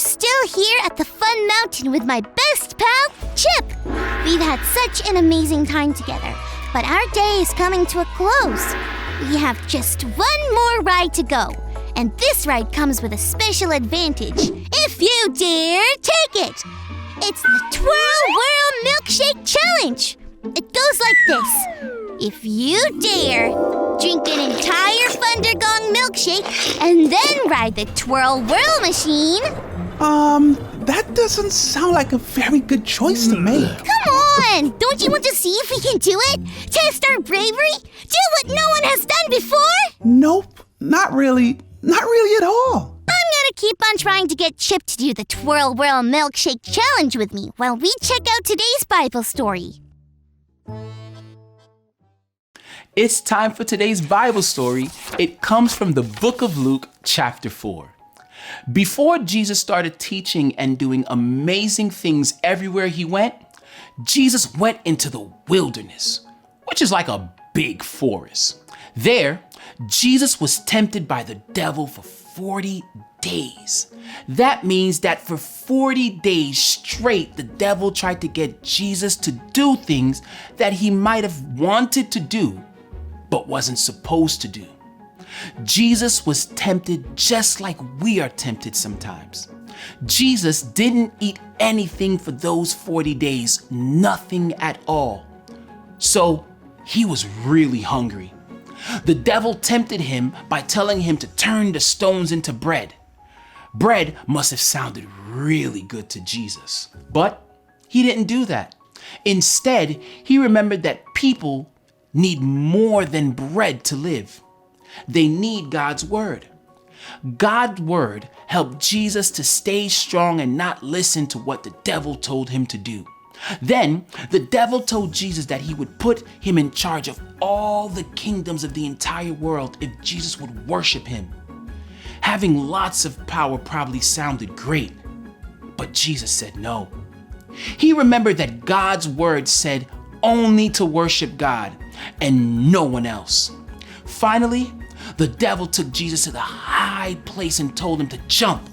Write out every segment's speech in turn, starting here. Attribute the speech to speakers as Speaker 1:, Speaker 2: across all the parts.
Speaker 1: still here at the Fun Mountain with my best pal, Chip. We've had such an amazing time together, but our day is coming to a close. We have just one more ride to go, and this ride comes with a special advantage. If you dare, take it! It's the Twirl Whirl Milkshake Challenge. It goes like this. If you dare, drink an entire Thundergong milkshake and then ride the Twirl Whirl machine.
Speaker 2: That doesn't sound like a very good choice to make.
Speaker 1: Come on! Don't you want to see if we can do it? Test our bravery? Do what no one has done before?
Speaker 2: Nope, not really. Not really at all.
Speaker 1: I'm gonna keep on trying to get Chip to do the Twirl Whirl Milkshake Challenge with me while we check out today's Bible story.
Speaker 3: It's time for today's Bible story. It comes from the book of Luke, chapter 4. Before Jesus started teaching and doing amazing things everywhere he went, Jesus went into the wilderness, which is like a big forest. There, Jesus was tempted by the devil for 40 days. That means that for 40 days straight, the devil tried to get Jesus to do things that he might have wanted to do, but wasn't supposed to do. Jesus was tempted just like we are tempted sometimes. Jesus didn't eat anything for those 40 days, nothing at all. So he was really hungry. The devil tempted him by telling him to turn the stones into bread. Bread must have sounded really good to Jesus, but he didn't do that. Instead, he remembered that people need more than bread to live. They need God's word. God's word helped Jesus to stay strong and not listen to what the devil told him to do. Then the devil told Jesus that he would put him in charge of all the kingdoms of the entire world if Jesus would worship him. Having lots of power probably sounded great, but Jesus said no. He remembered that God's word said only to worship God and no one else. Finally, the devil took Jesus to the high place and told him to jump.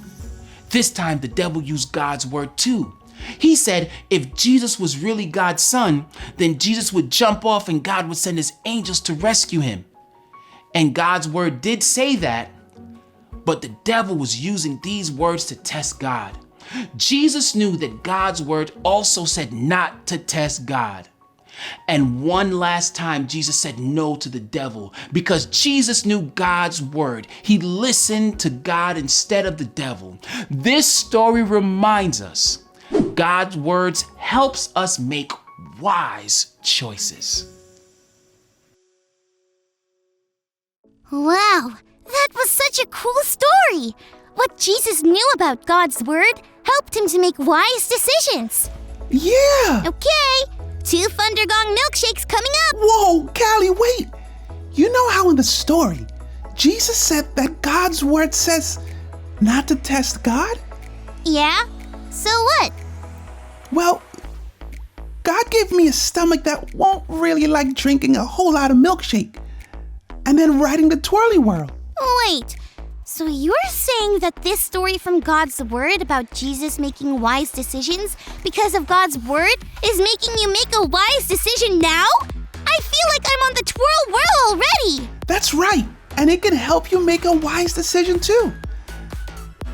Speaker 3: This time the devil used God's word too. He said if Jesus was really God's son, then Jesus would jump off and God would send his angels to rescue him. And God's word did say that, but the devil was using these words to test God. Jesus knew that God's word also said not to test God. And one last time, Jesus said no to the devil because Jesus knew God's word. He listened to God instead of the devil. This story reminds us God's words helps us make wise choices.
Speaker 1: Wow, that was such a cool story. What Jesus knew about God's word helped him to make wise decisions.
Speaker 2: Yeah!
Speaker 1: Okay, 2 Thundergong milkshakes coming up.
Speaker 2: Whoa, Callie, wait! You know how in the story, Jesus said that God's word says not to test God?
Speaker 1: Yeah? So what?
Speaker 2: Well, God gave me a stomach that won't really like drinking a whole lot of milkshake and then riding the twirly whirl.
Speaker 1: Wait, so you're saying that this story from God's word about Jesus making wise decisions because of God's word is making you make a wise decision now? I feel like I'm on the twirl whirl already.
Speaker 2: That's right, and it can help you make a wise decision too.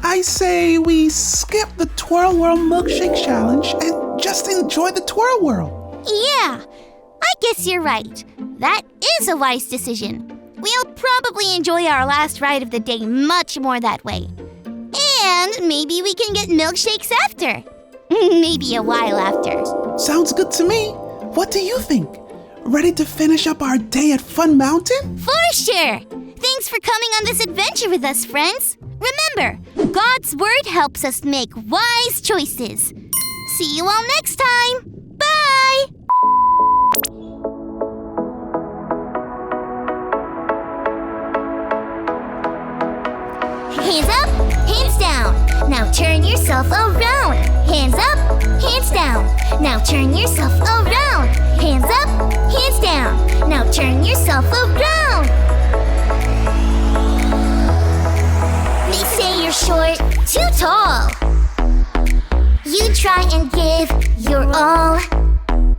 Speaker 2: I say we skip the Twirl Whirl Milkshake Challenge and just enjoy the twirl whirl.
Speaker 1: Yeah, I guess you're right. That is a wise decision. We'll probably enjoy our last ride of the day much more that way. And maybe we can get milkshakes after. Maybe a while after.
Speaker 2: Sounds good to me. What do you think? Ready to finish up our day at Fun Mountain?
Speaker 1: For sure! Thanks for coming on this adventure with us, friends. Remember, God's word helps us make wise choices. See you all next time. Bye! Hands up, hands down. Now turn yourself around. Hands up, hands down. Now turn yourself around. Hands up, hands down. Now turn yourself around. They say you're short, too tall. try and give your all,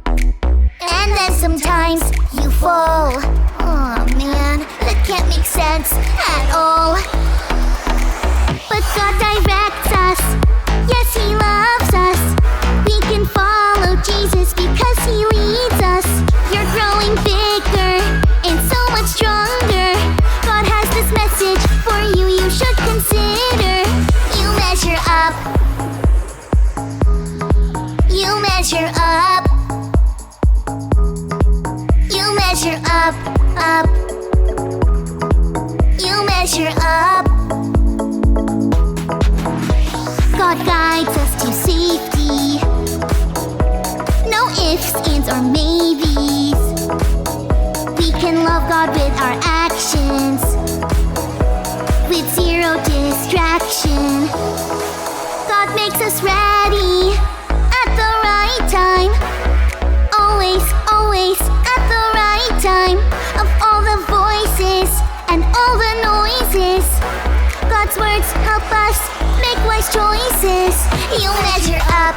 Speaker 1: and then sometimes you fall. Oh man, that can't make sense at all. But God directs us. Yes, He loves us. We can follow Jesus because He leads us. You're growing bigger and so much stronger. God has this message for you, you should consider. You measure up. You measure up. You measure up, up. You measure up. God guides us to safety. No ifs, ands, or maybes. We can love God with our actions, with zero distraction. God makes us ready at the right time. Always, always at the right time. Of all the voices and all the noises, God's words help us make wise choices. You measure up.